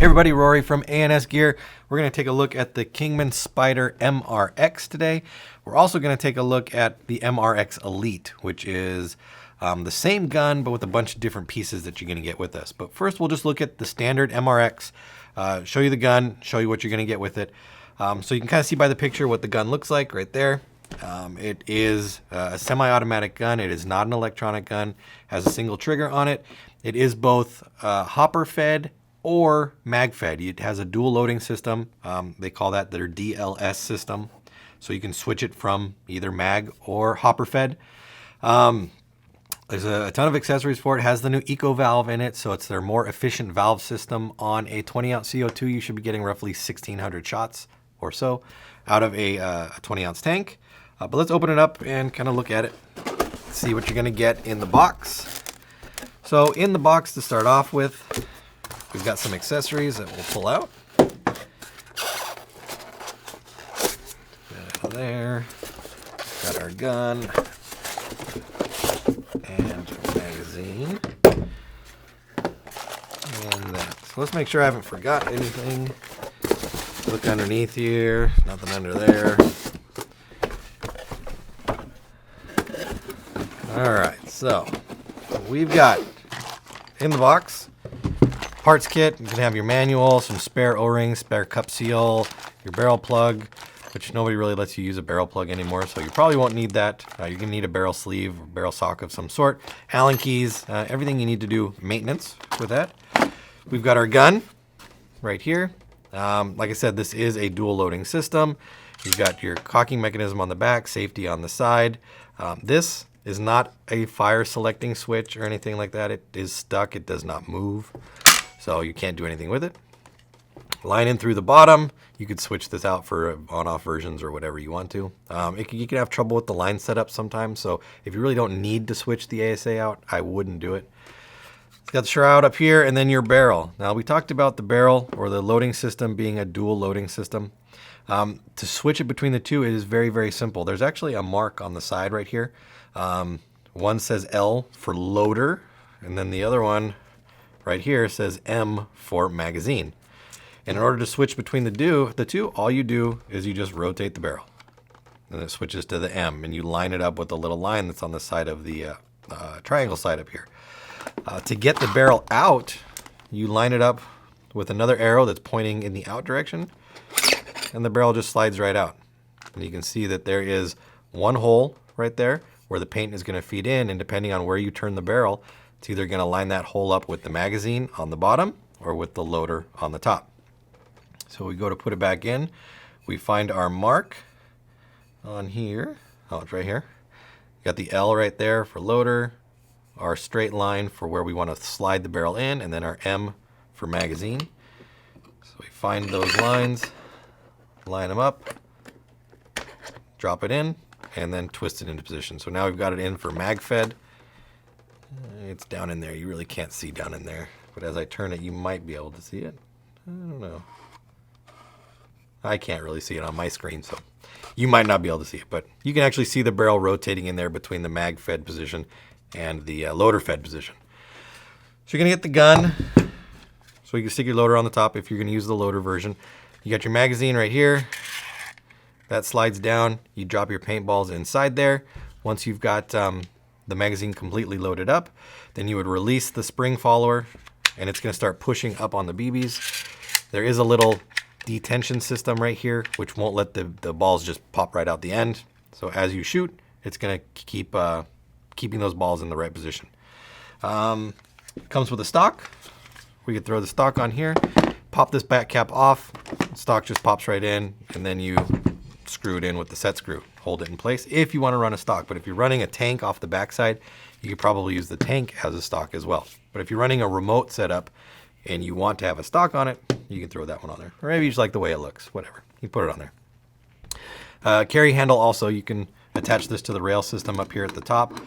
Hey everybody, Rory from ANSgear. We're going to take a look at the Kingman Spyder MRX today. We're also going to take a look at the MRX Elite, which is the same gun but with a bunch of different pieces that you're going to get with this. But first we'll just look at the standard MRX, show you the gun, show you what you're going to get with it. So you can kind of see by the picture what the gun looks like right there. It is a semi-automatic gun. It is not an electronic gun. Has a single trigger on it. It is both hopper fed or mag fed. It has a dual loading system. They call that their DLS system. So you can switch it from either mag or hopper fed. There's a ton of accessories for it. It has the new eco valve in it, so it's their more efficient valve system. On a 20 ounce CO2, you should be getting roughly 1,600 shots or so out of a 20 ounce tank. But let's open it up and kind of look at it, see what you're gonna get in the box. So in the box to start off with, we've got some accessories that we'll pull out. Got it there. Got our gun and magazine. And that. So let's make sure I haven't forgot anything. Look underneath here. Nothing under there. All right, so we've got in the box parts kit. You can have your manual, some spare O-rings, spare cup seal, your barrel plug, which nobody really lets you use a barrel plug anymore, so you probably won't need that. You're gonna need a barrel sleeve or barrel sock of some sort, Allen keys, everything you need to do maintenance with that. We've got our gun right here. Like I said, this is a dual loading system. You've got your cocking mechanism on the back, safety on the side. This is not a fire selecting switch or anything like that. It is stuck, it does not move. So you can't do anything with it. Line in through the bottom. You could switch this out for on-off versions or whatever you want to. You can have trouble with the line setup sometimes. So if you really don't need to switch the ASA out, I wouldn't do it. It's got the shroud up here and then your barrel. Now we talked about the barrel or the loading system being a dual loading system. To switch it between the two, it is very, very simple. There's actually a mark on the side right here. One says L for loader, and then the other one right here says M for magazine. And in order to switch between the two, all you do is you just rotate the barrel. And it switches to the M, and you line it up with the little line that's on the side of the triangle side up here. To get the barrel out, you line it up with another arrow that's pointing in the out direction, and the barrel just slides right out. And you can see that there is one hole right there where the paint is going to feed in, and depending on where you turn the barrel, it's either going to line that hole up with the magazine on the bottom or with the loader on the top. So we go to put it back in. We find our mark on here. Oh, it's right here. Got the L right there for loader, our straight line for where we want to slide the barrel in, and then our M for magazine. So we find those lines, line them up, drop it in, and then twist it into position. So now we've got it in for mag fed. It's down in there. You really can't see down in there. But as I turn it, you might be able to see it. I don't know. I can't really see it on my screen, so you might not be able to see it. But you can actually see the barrel rotating in there between the mag fed position and the loader fed position. So you're going to get the gun. So you can stick your loader on the top if you're going to use the loader version. You got your magazine right here. That slides down. You drop your paintballs inside there. Once you've got the magazine completely loaded up, then you would release the spring follower, and it's going to start pushing up on the BBs. There is a little detention system right here, which won't let the balls just pop right out the end. So as you shoot, it's going to keep keeping those balls in the right position. Comes with a stock. We could throw the stock on here, pop this back cap off. The stock just pops right in, and then you screw it in with the set screw. Hold it in place if you want to run a stock. But if you're running a tank off the backside, you could probably use the tank as a stock as well. But if you're running a remote setup and you want to have a stock on it, you can throw that one on there. Or maybe you just like the way it looks, whatever. You put it on there. Carry handle also, you can attach this to the rail system up here at the top.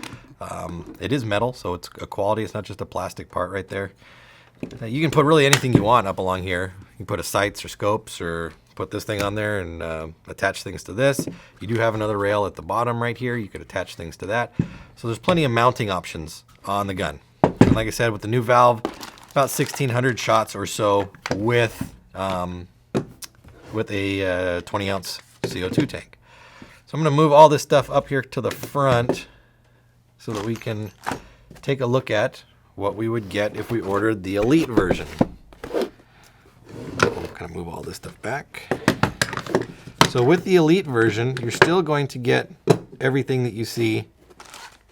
It is metal, so it's a quality. It's not just a plastic part right there. You can put really anything you want up along here. You can put a sights or scopes, or put this thing on there and attach things to this. You do have another rail at the bottom right here. You could attach things to that. So there's plenty of mounting options on the gun. And like I said, with the new valve, about 1,600 shots or so with a 20-ounce CO2 tank. So I'm going to move all this stuff up here to the front so that we can take a look at what we would get if we ordered the Elite version. We'll kind of move all this stuff back. So with the Elite version, you're still going to get everything that you see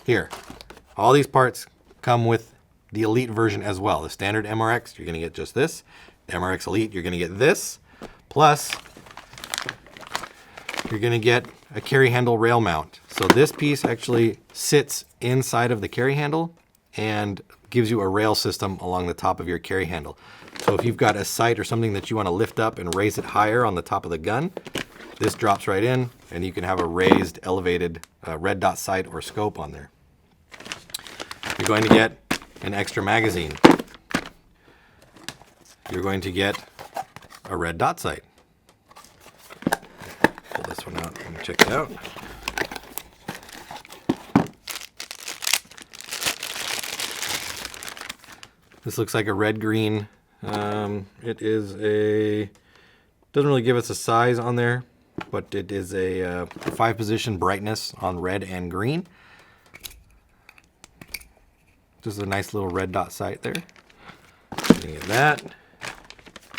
here. All these parts come with the Elite version as well. The standard MRX, you're going to get just this. The MRX Elite, you're going to get this. Plus, you're going to get a carry handle rail mount. So this piece actually sits inside of the carry handle and gives you a rail system along the top of your carry handle. So if you've got a sight or something that you want to lift up and raise it higher on the top of the gun, this drops right in and you can have a raised, elevated red dot sight or scope on there. You're going to get an extra magazine. You're going to get a red dot sight. Pull this one out and check it out. This looks like a red-green. It is a, doesn't really give us a size on there, but it is a 5-position brightness on red and green. Just a nice little red dot sight there. You can get that.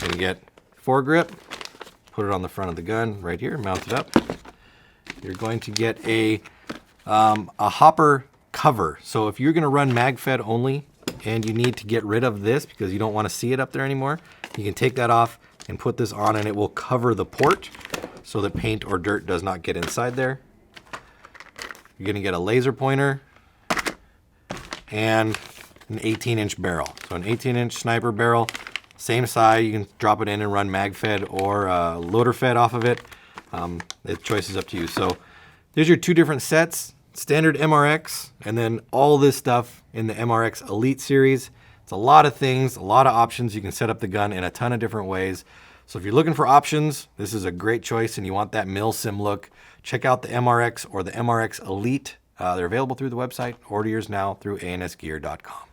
You can get foregrip. Put it on the front of the gun right here, mount it up. You're going to get a hopper cover. So if you're going to run mag-fed only and you need to get rid of this because you don't want to see it up there anymore, you can take that off and put this on and it will cover the port so that paint or dirt does not get inside there. You're going to get a laser pointer and an 18-inch barrel. So an 18-inch sniper barrel, same size. You can drop it in and run mag-fed or loader-fed off of it. The choice is up to you. So there's your two different sets, standard MRX, and then all this stuff in the MRX Elite series. It's a lot of things, a lot of options. You can set up the gun in a ton of different ways. So if you're looking for options, this is a great choice and you want that mil-sim look, check out the MRX or the MRX Elite. They're available through the website. Order yours now through ANSgear.com.